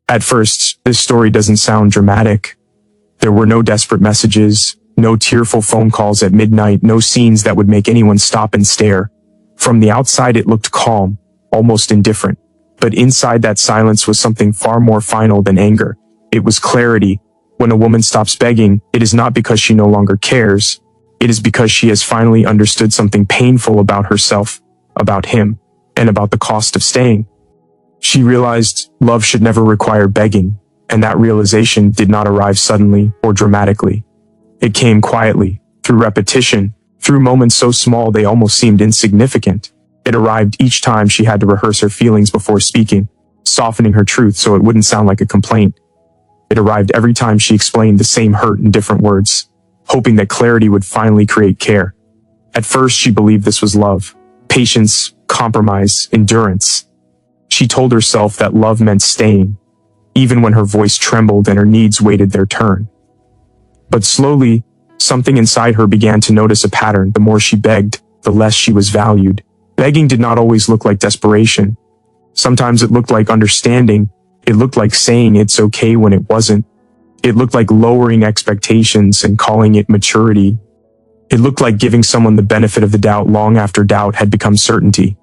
At first, this story doesn't sound dramatic. There were no desperate messages, no tearful phone calls at midnight, no scenes that would make anyone stop and stare. From the outside it looked calm, almost indifferent. But inside that silence was something far more final than anger. It was clarity. When a woman stops begging, it is not because she no longer cares. It is because she has finally understood something painful about herself, about him, and about the cost of staying. She realized love should never require begging, and that realization did not arrive suddenly or dramatically. It came quietly, through repetition, through moments so small they almost seemed insignificant. It arrived each time she had to rehearse her feelings before speaking, softening her truth so it wouldn't sound like a complaint. It arrived every time she explained the same hurt in different words, hoping that clarity would finally create care. At first, she believed this was love, patience, compromise, endurance. She told herself that love meant staying, even when her voice trembled and her needs waited their turn. But slowly, something inside her began to notice a pattern. The more she begged, the less she was valued. Begging did not always look like desperation. Sometimes it looked like understanding. It looked like saying it's okay when it wasn't. It looked like lowering expectations and calling it maturity. It looked like giving someone the benefit of the doubt long after doubt had become certainty.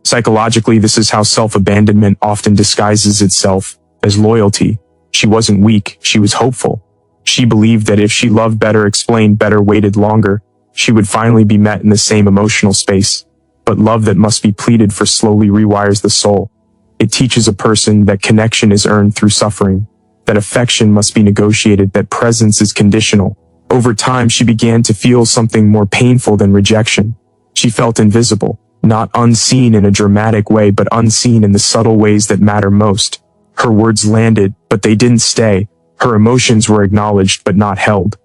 Psychologically, this is how self-abandonment often disguises itself as loyalty. She wasn't weak, she was hopeful. She believed that if she loved better, explained better, waited longer, she would finally be met in the same emotional space. But love that must be pleaded for slowly rewires the soul. It teaches a person that connection is earned through suffering, that affection must be negotiated, that presence is conditional. Over time, she began to feel something more painful than rejection. She felt invisible, not unseen in a dramatic way, but unseen in the subtle ways that matter most. Her words landed, but they didn't stay. Her emotions were acknowledged, but not held.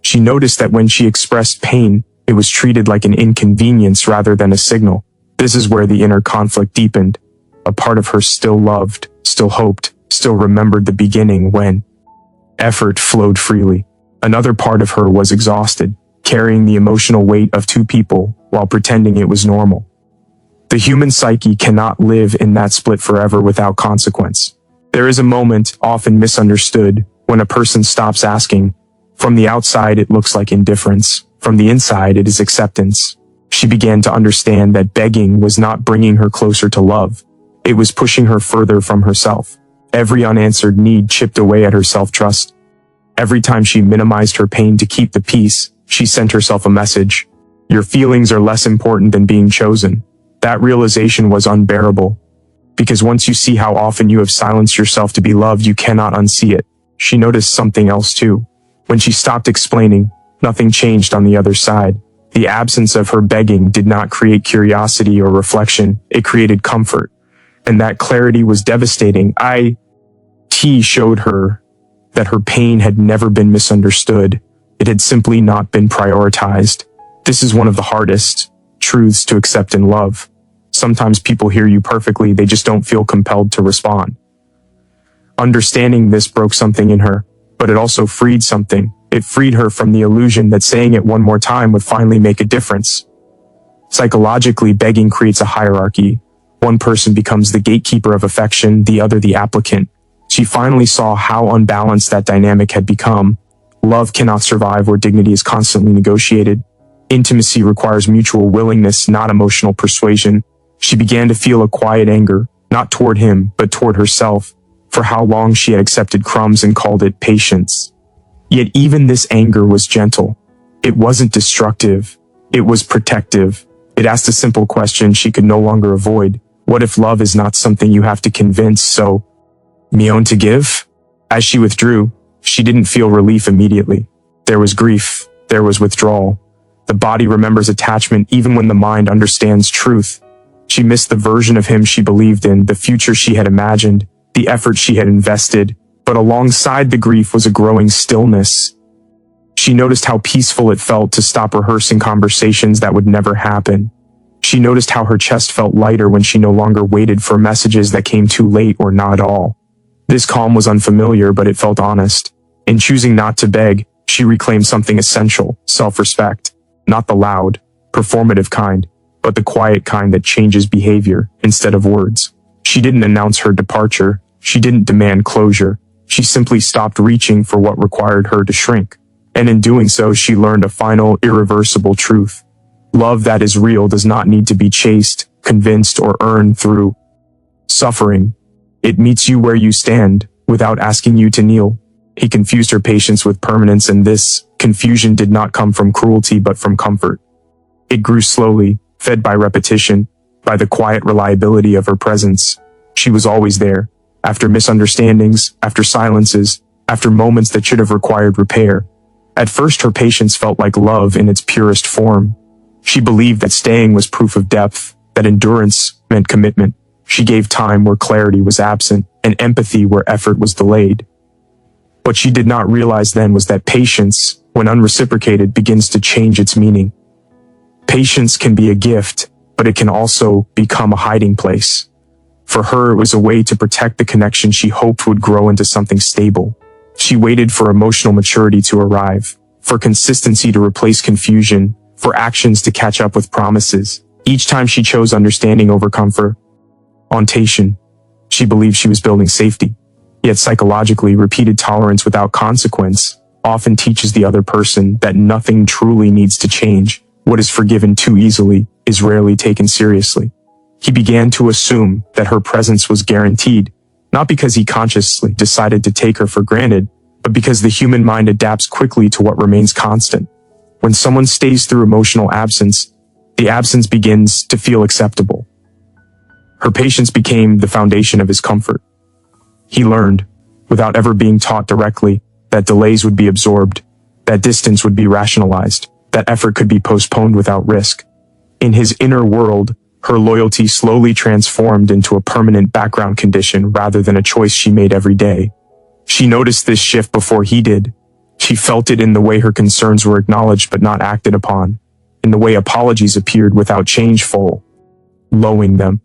She noticed that when she expressed pain, it was treated like an inconvenience rather than a signal. This is where the inner conflict deepened. A part of her still loved, still hoped, still remembered the beginning when effort flowed freely. Another part of her was exhausted, carrying the emotional weight of two people while pretending it was normal. The human psyche cannot live in that split forever without consequence. There is a moment, often misunderstood, when a person stops asking. From the outside, it looks like indifference. From the inside, it is acceptance. She began to understand that begging was not bringing her closer to love. It was pushing her further from herself. Every unanswered need chipped away at her self-trust. Every time she minimized her pain to keep the peace, she sent herself a message. Your feelings are less important than being chosen. That realization was unbearable. Because once you see how often you have silenced yourself to be loved, you cannot unsee it. She noticed something else too. When she stopped explaining, nothing changed on the other side. The absence of her begging did not create curiosity or reflection. It created comfort. And that clarity was devastating. It showed her that her pain had never been misunderstood. It had simply not been prioritized. This is one of the hardest truths to accept in love. Sometimes people hear you perfectly, they just don't feel compelled to respond. Understanding this broke something in her, but it also freed something. It freed her from the illusion that saying it one more time would finally make a difference. Psychologically, begging creates a hierarchy. One person becomes the gatekeeper of affection, the other the applicant. She finally saw how unbalanced that dynamic had become. Love cannot survive where dignity is constantly negotiated. Intimacy requires mutual willingness, not emotional persuasion. She began to feel a quiet anger, not toward him, but toward herself, for how long she had accepted crumbs and called it patience. Yet even this anger was gentle. It wasn't destructive. It was protective. It asked a simple question she could no longer avoid. What if love is not something you have to convince, so me own to give? As she withdrew, she didn't feel relief immediately. There was grief. There was withdrawal. The body remembers attachment even when the mind understands truth. She missed the version of him she believed in, the future she had imagined, the effort she had invested. But alongside the grief was a growing stillness. She noticed how peaceful it felt to stop rehearsing conversations that would never happen. She noticed how her chest felt lighter when she no longer waited for messages that came too late or not at all. This calm was unfamiliar, but it felt honest. In choosing not to beg, she reclaimed something essential, self-respect. Not the loud, performative kind, but the quiet kind that changes behavior instead of words. She didn't announce her departure. She didn't demand closure. She simply stopped reaching for what required her to shrink. And in doing so, she learned a final, irreversible truth. Love that is real does not need to be chased, convinced, or earned through suffering. It meets you where you stand, without asking you to kneel. He confused her patience with permanence, and this confusion did not come from cruelty but from comfort. It grew slowly, fed by repetition, by the quiet reliability of her presence. She was always there, after misunderstandings, after silences, after moments that should have required repair. At first, her patience felt like love in its purest form. She believed that staying was proof of depth, that endurance meant commitment. She gave time where clarity was absent, and empathy where effort was delayed. What she did not realize then was that patience, when unreciprocated, begins to change its meaning. Patience can be a gift, but it can also become a hiding place. For her, it was a way to protect the connection she hoped would grow into something stable. She waited for emotional maturity to arrive, for consistency to replace confusion, for actions to catch up with promises. Each time she chose understanding over comfort. She believed she was building safety. Yet psychologically, repeated tolerance without consequence often teaches the other person that nothing truly needs to change. What is forgiven too easily is rarely taken seriously. He began to assume that her presence was guaranteed, not because he consciously decided to take her for granted, but because the human mind adapts quickly to what remains constant. When someone stays through emotional absence, the absence begins to feel acceptable. Her patience became the foundation of his comfort. He learned, without ever being taught directly, that delays would be absorbed, that distance would be rationalized, that effort could be postponed without risk. In his inner world, her loyalty slowly transformed into a permanent background condition rather than a choice she made every day. She noticed this shift before he did. She felt it in the way her concerns were acknowledged but not acted upon, in the way apologies appeared without change following them.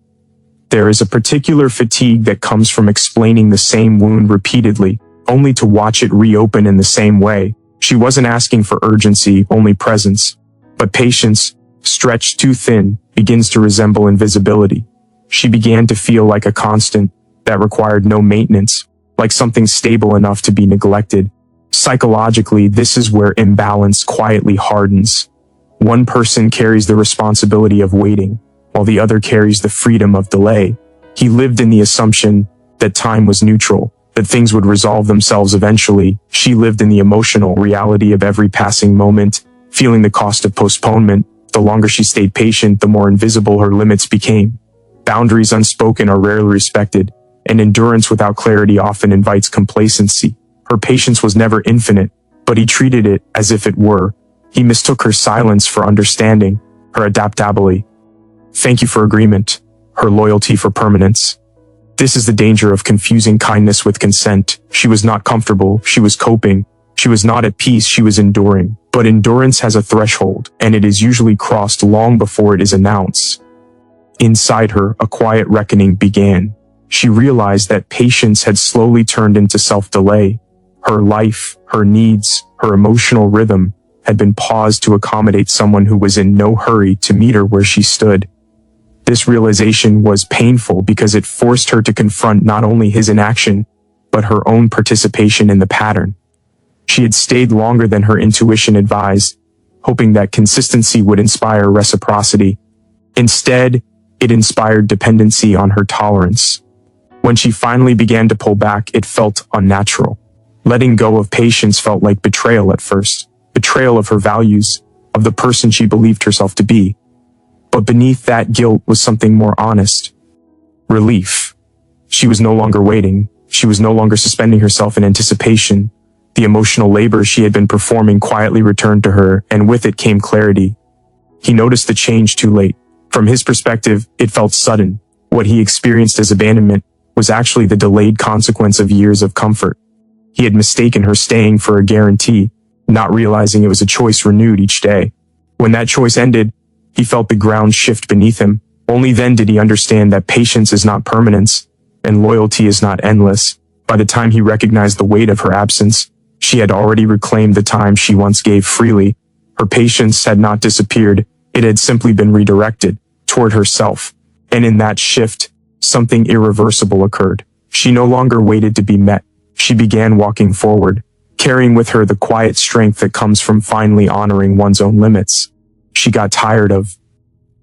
There is a particular fatigue that comes from explaining the same wound repeatedly, only to watch it reopen in the same way. She wasn't asking for urgency, only presence. But patience, stretched too thin, begins to resemble invisibility. She began to feel like a constant that required no maintenance, like something stable enough to be neglected. Psychologically, this is where imbalance quietly hardens. One person carries the responsibility of waiting, while the other carries the freedom of delay. He lived in the assumption that time was neutral, that things would resolve themselves eventually. She lived in the emotional reality of every passing moment, feeling the cost of postponement. The longer she stayed patient, the more invisible her limits became. Boundaries unspoken are rarely respected, and endurance without clarity often invites complacency. Her patience was never infinite, but he treated it as if it were. He mistook her silence for understanding, her adaptability. Thank you for agreement, her loyalty for permanence. This is the danger of confusing kindness with consent. She was not comfortable, she was coping. She was not at peace, she was enduring. But endurance has a threshold, and it is usually crossed long before it is announced. Inside her, a quiet reckoning began. She realized that patience had slowly turned into self-delay. Her life, her needs, her emotional rhythm had been paused to accommodate someone who was in no hurry to meet her where she stood. This realization was painful because it forced her to confront not only his inaction, but her own participation in the pattern. She had stayed longer than her intuition advised, hoping that consistency would inspire reciprocity. Instead, it inspired dependency on her tolerance. When she finally began to pull back, it felt unnatural. Letting go of patience felt like betrayal at first, betrayal of her values, of the person she believed herself to be. But beneath that guilt was something more honest. Relief. She was no longer waiting. She was no longer suspending herself in anticipation. The emotional labor she had been performing quietly returned to her, and with it came clarity. He noticed the change too late. From his perspective, it felt sudden. What he experienced as abandonment was actually the delayed consequence of years of comfort. He had mistaken her staying for a guarantee, not realizing it was a choice renewed each day. When that choice ended, he felt the ground shift beneath him. Only then did he understand that patience is not permanence, and loyalty is not endless. By the time he recognized the weight of her absence, she had already reclaimed the time she once gave freely. Her patience had not disappeared, it had simply been redirected toward herself. And in that shift, something irreversible occurred. She no longer waited to be met. She began walking forward, carrying with her the quiet strength that comes from finally honoring one's own limits. She got tired of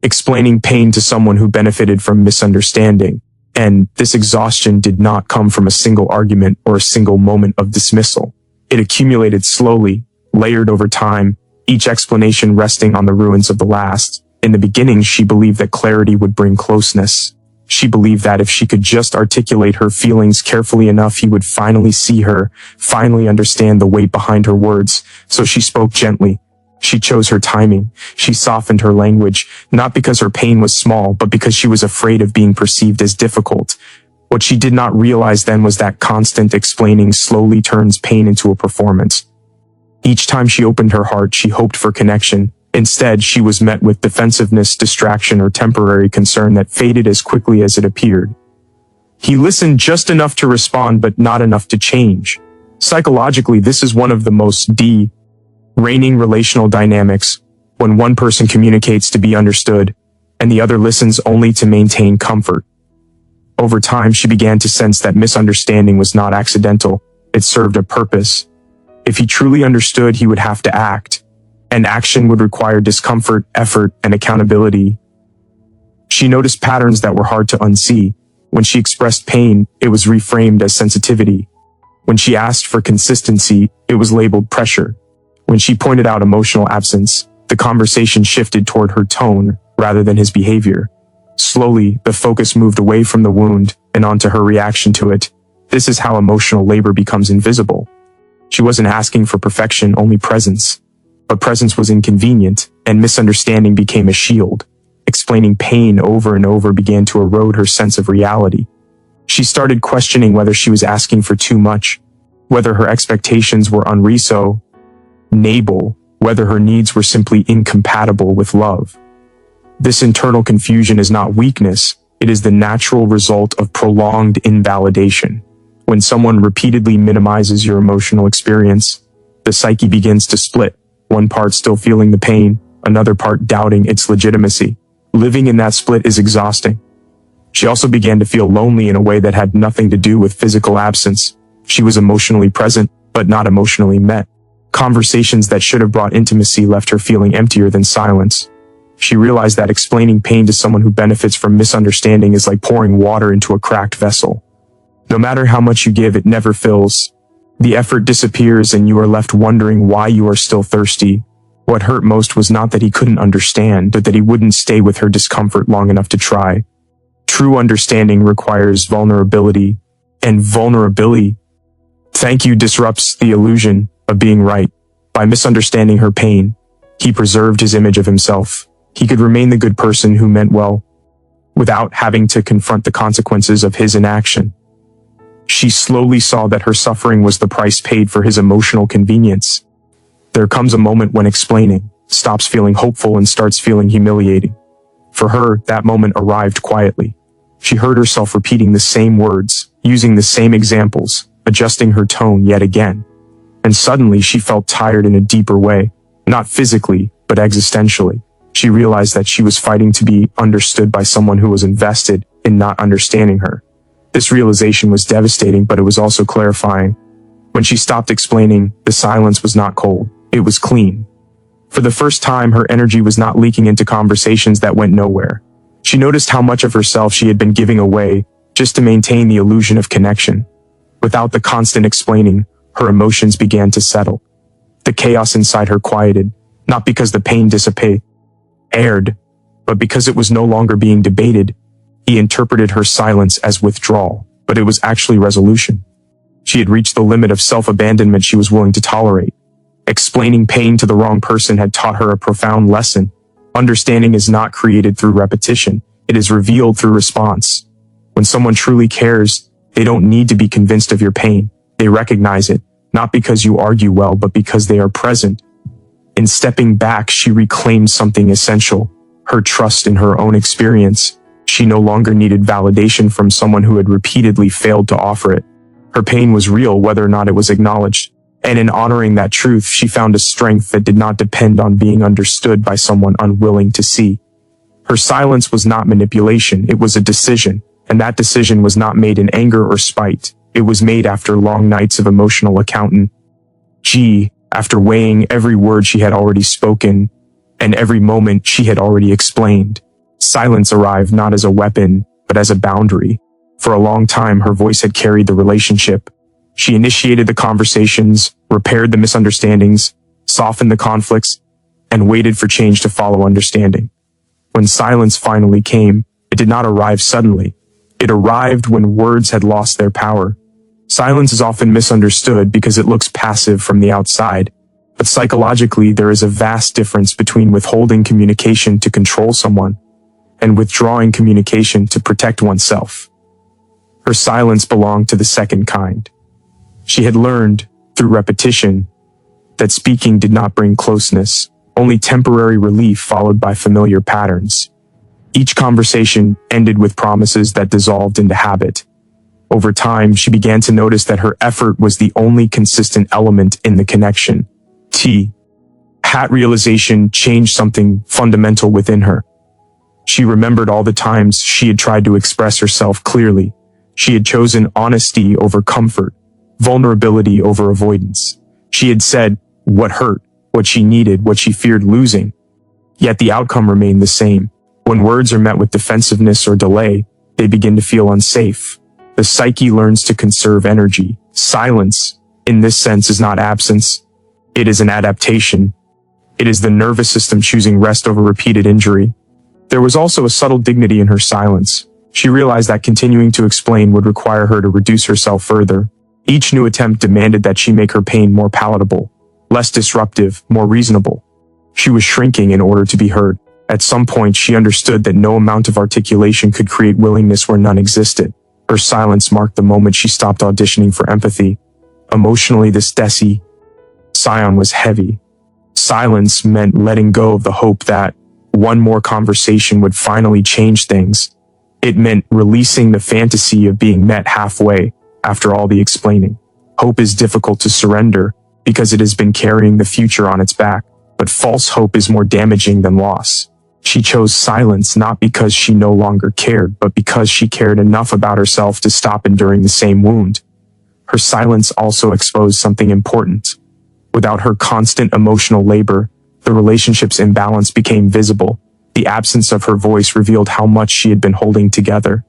explaining pain to someone who benefited from misunderstanding, and this exhaustion did not come from a single argument or a single moment of dismissal. It accumulated slowly, layered over time, each explanation resting on the ruins of the last. In the beginning, she believed that clarity would bring closeness. She believed that if she could just articulate her feelings carefully enough, he would finally see her, finally understand the weight behind her words. So she spoke gently. She chose her timing. She softened her language, not because her pain was small, but because she was afraid of being perceived as difficult. What she did not realize then was that constant explaining slowly turns pain into a performance. Each time she opened her heart, she hoped for connection. Instead, she was met with defensiveness, distraction, or temporary concern that faded as quickly as it appeared. He listened just enough to respond, but not enough to change. Psychologically, this is one of the most reigning relational dynamics, when one person communicates to be understood, and the other listens only to maintain comfort. Over time, she began to sense that misunderstanding was not accidental. It served a purpose. If he truly understood, he would have to act, and action would require discomfort, effort, and accountability. She noticed patterns that were hard to unsee. When she expressed pain, it was reframed as sensitivity. When she asked for consistency, it was labeled pressure. When she pointed out emotional absence, the conversation shifted toward her tone rather than his behavior. Slowly, the focus moved away from the wound and onto her reaction to it. This is how emotional labor becomes invisible. She wasn't asking for perfection, only presence. But presence was inconvenient, and misunderstanding became a shield. Explaining pain over and over began to erode her sense of reality. She started questioning whether she was asking for too much, whether her expectations were unreasonable, whether her needs were simply incompatible with love. This internal confusion is not weakness, it is the natural result of prolonged invalidation. When someone repeatedly minimizes your emotional experience, the psyche begins to split, one part still feeling the pain, another part doubting its legitimacy. Living in that split is exhausting. She also began to feel lonely in a way that had nothing to do with physical absence. She was emotionally present, but not emotionally met. Conversations that should have brought intimacy left her feeling emptier than silence. She realized that explaining pain to someone who benefits from misunderstanding is like pouring water into a cracked vessel. No matter how much you give, it never fills. The effort disappears and you are left wondering why you are still thirsty. What hurt most was not that he couldn't understand, but that he wouldn't stay with her discomfort long enough to try. True understanding requires vulnerability, and vulnerability, thank you, disrupts the illusion of being right. By misunderstanding her pain, he preserved his image of himself. He could remain the good person who meant well, without having to confront the consequences of his inaction. She slowly saw that her suffering was the price paid for his emotional convenience. There comes a moment when explaining stops feeling hopeful and starts feeling humiliating. For her, that moment arrived quietly. She heard herself repeating the same words, using the same examples, adjusting her tone yet again. And suddenly she felt tired in a deeper way, not physically, but existentially. She realized that she was fighting to be understood by someone who was invested in not understanding her. This realization was devastating, but it was also clarifying. When she stopped explaining, the silence was not cold, it was clean. For the first time, her energy was not leaking into conversations that went nowhere. She noticed how much of herself she had been giving away just to maintain the illusion of connection. Without the constant explaining, her emotions began to settle. The chaos inside her quieted, not because the pain dissipated, but because it was no longer being debated. He interpreted her silence as withdrawal, but it was actually resolution. She had reached the limit of self-abandonment she was willing to tolerate. Explaining pain to the wrong person had taught her a profound lesson. Understanding is not created through repetition, it is revealed through response. When someone truly cares, they don't need to be convinced of your pain. They recognize it, not because you argue well, but because they are present. In stepping back, she reclaimed something essential, her trust in her own experience. She no longer needed validation from someone who had repeatedly failed to offer it. Her pain was real whether or not it was acknowledged. And in honoring that truth, she found a strength that did not depend on being understood by someone unwilling to see. Her silence was not manipulation, it was a decision, And that decision was not made in anger or spite. It was made after long nights of emotional accounting. After weighing every word she had already spoken, and every moment she had already explained. Silence arrived not as a weapon, but as a boundary. For a long time, her voice had carried the relationship. She initiated the conversations, repaired the misunderstandings, softened the conflicts, and waited for change to follow understanding. When silence finally came, it did not arrive suddenly. It arrived when words had lost their power. Silence is often misunderstood because it looks passive from the outside. But psychologically, there is a vast difference between withholding communication to control someone and withdrawing communication to protect oneself. Her silence belonged to the second kind. She had learned, through repetition, that speaking did not bring closeness, only temporary relief followed by familiar patterns. Each conversation ended with promises that dissolved into habit. Over time, she began to notice that her effort was the only consistent element in the connection. That realization changed something fundamental within her. She remembered all the times she had tried to express herself clearly. She had chosen honesty over comfort, vulnerability over avoidance. She had said what hurt, what she needed, what she feared losing. Yet the outcome remained the same. When words are met with defensiveness or delay, they begin to feel unsafe. The psyche learns to conserve energy. Silence, in this sense, is not absence. It is an adaptation. It is the nervous system choosing rest over repeated injury. There was also a subtle dignity in her silence. She realized that continuing to explain would require her to reduce herself further. Each new attempt demanded that she make her pain more palatable, less disruptive, more reasonable. She was shrinking in order to be heard. At some point, she understood that no amount of articulation could create willingness where none existed. Her silence marked the moment she stopped auditioning for empathy. Emotionally, this scion was heavy. Silence meant letting go of the hope that one more conversation would finally change things. It meant releasing the fantasy of being met halfway after all the explaining. Hope is difficult to surrender because it has been carrying the future on its back, but false hope is more damaging than loss. She chose silence not because she no longer cared, but because she cared enough about herself to stop enduring the same wound. Her silence also exposed something important. Without her constant emotional labor, the relationship's imbalance became visible. The absence of her voice revealed how much she had been holding together.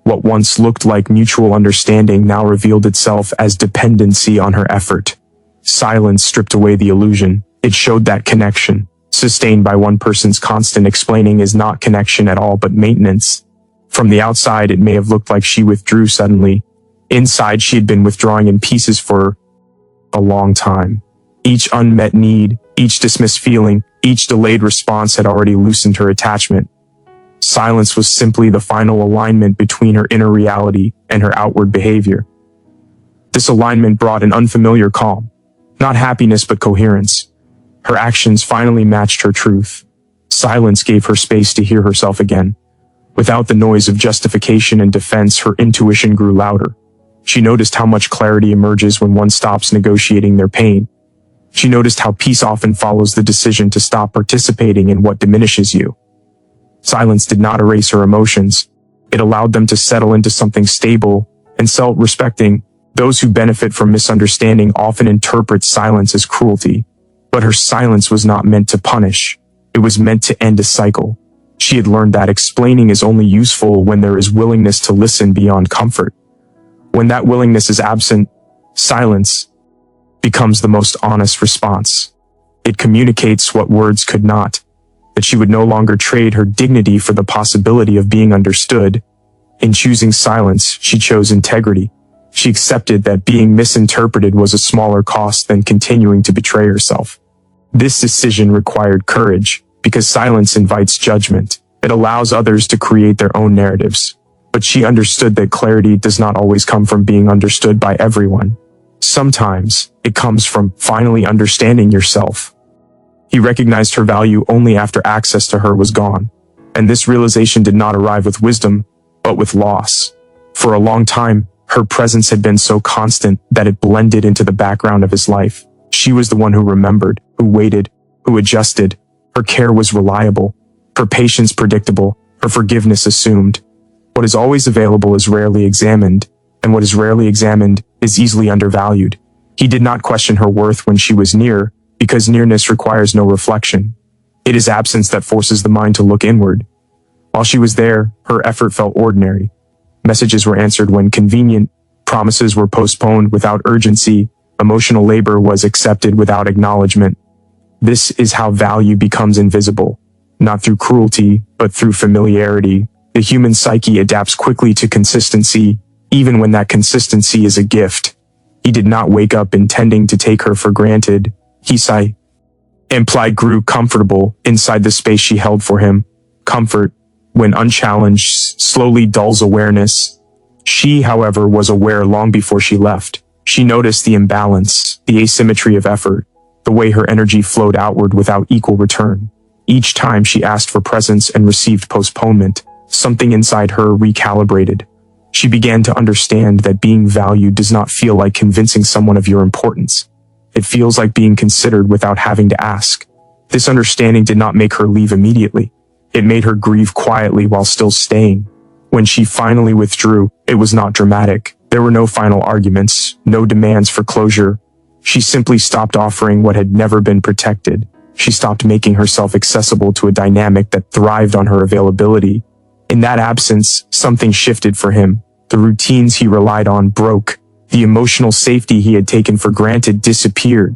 What once looked like mutual understanding now revealed itself as dependency on her effort. Silence stripped away the illusion. It showed that connection, sustained by one person's constant explaining, is not connection at all but maintenance. From the outside, it may have looked like she withdrew suddenly. Inside, she had been withdrawing in pieces for a long time. Each unmet need, each dismissed feeling, each delayed response had already loosened her attachment. Silence was simply the final alignment between her inner reality and her outward behavior. This alignment brought an unfamiliar calm, not happiness but coherence. Her actions finally matched her truth. Silence gave her space to hear herself again. Without the noise of justification and defense, her intuition grew louder. She noticed how much clarity emerges when one stops negotiating their pain. She noticed how peace often follows the decision to stop participating in what diminishes you. Silence did not erase her emotions. It allowed them to settle into something stable and self-respecting. Those who benefit from misunderstanding often interpret silence as cruelty. But her silence was not meant to punish. It was meant to end a cycle. She had learned that explaining is only useful when there is willingness to listen beyond comfort. When that willingness is absent, silence becomes the most honest response. It communicates what words could not, that she would no longer trade her dignity for the possibility of being understood. In choosing silence, she chose integrity. She accepted that being misinterpreted was a smaller cost than continuing to betray herself. This decision required courage, because silence invites judgment. It allows others to create their own narratives. But she understood that clarity does not always come from being understood by everyone. Sometimes, it comes from finally understanding yourself. He recognized her value only after access to her was gone. And this realization did not arrive with wisdom, but with loss. For a long time, her presence had been so constant that it blended into the background of his life. She was the one who remembered, who waited, who adjusted. Her care was reliable, her patience predictable, her forgiveness assumed. What is always available is rarely examined, and what is rarely examined is easily undervalued. He did not question her worth when she was near, because nearness requires no reflection. It is absence that forces the mind to look inward. While she was there, her effort felt ordinary. Messages were answered when convenient, promises were postponed without urgency, emotional labor was accepted without acknowledgement. This is how value becomes invisible, not through cruelty, but through familiarity. The human psyche adapts quickly to consistency, even when that consistency is a gift. He did not wake up intending to take her for granted. He sighed. Implied grew comfortable inside the space she held for him. Comfort, when unchallenged, slowly dulls awareness. She, however, was aware long before she left. She noticed the imbalance, the asymmetry of effort, the way her energy flowed outward without equal return. Each time she asked for presence and received postponement, something inside her recalibrated. She began to understand that being valued does not feel like convincing someone of your importance. It feels like being considered without having to ask. This understanding did not make her leave immediately. It made her grieve quietly while still staying. When she finally withdrew, it was not dramatic. There were no final arguments, no demands for closure. She simply stopped offering what had never been protected. She stopped making herself accessible to a dynamic that thrived on her availability. In that absence, something shifted for him. The routines he relied on broke. The emotional safety he had taken for granted disappeared.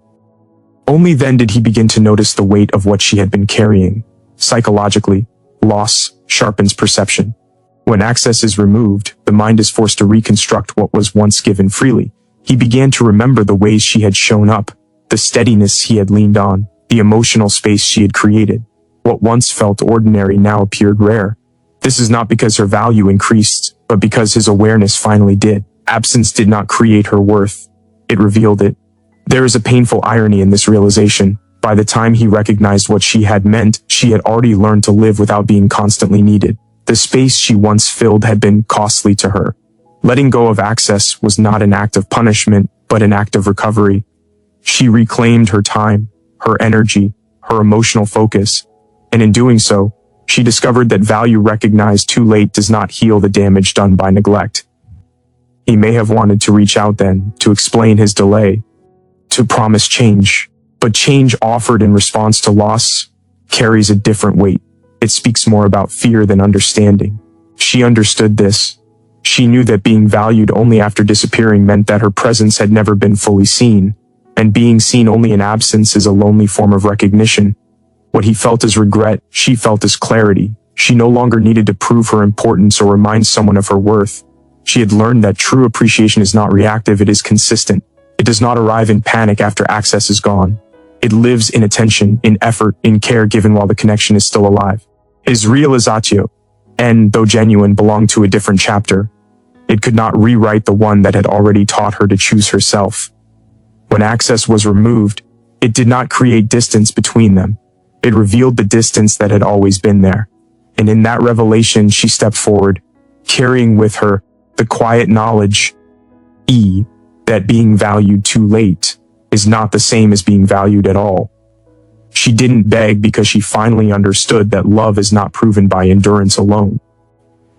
Only then did he begin to notice the weight of what she had been carrying. Psychologically, loss sharpens perception. When access is removed, the mind is forced to reconstruct what was once given freely. He began to remember the ways she had shown up, the steadiness he had leaned on, the emotional space she had created. What once felt ordinary now appeared rare. This is not because her value increased, but because his awareness finally did. Absence did not create her worth. It revealed it. There is a painful irony in this realization. By the time he recognized what she had meant, she had already learned to live without being constantly needed. The space she once filled had been costly to her. Letting go of access was not an act of punishment, but an act of recovery. She reclaimed her time, her energy, her emotional focus, and in doing so, she discovered that value recognized too late does not heal the damage done by neglect. He may have wanted to reach out then, to explain his delay, to promise change, but change offered in response to loss carries a different weight. It speaks more about fear than understanding. She understood this. She knew that being valued only after disappearing meant that her presence had never been fully seen, and being seen only in absence is a lonely form of recognition. What he felt as regret, she felt as clarity. She no longer needed to prove her importance or remind someone of her worth. She had learned that true appreciation is not reactive, it is consistent. It does not arrive in panic after access is gone. It lives in attention, in effort, in care given while the connection is still alive. His realizatio, and though genuine, belonged to a different chapter. It could not rewrite the one that had already taught her to choose herself. When access was removed, it did not create distance between them. It revealed the distance that had always been there. And in that revelation, she stepped forward, carrying with her the quiet knowledge, that being valued too late is not the same as being valued at all. She didn't beg because she finally understood that love is not proven by endurance alone.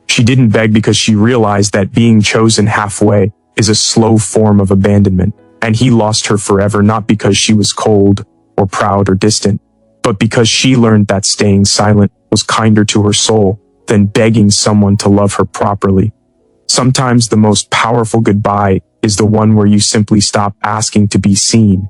She didn't beg because she realized that being chosen halfway is a slow form of abandonment, and he lost her forever not because she was cold or proud or distant, but because she learned that staying silent was kinder to her soul than begging someone to love her properly. Sometimes the most powerful goodbye is the one where you simply stop asking to be seen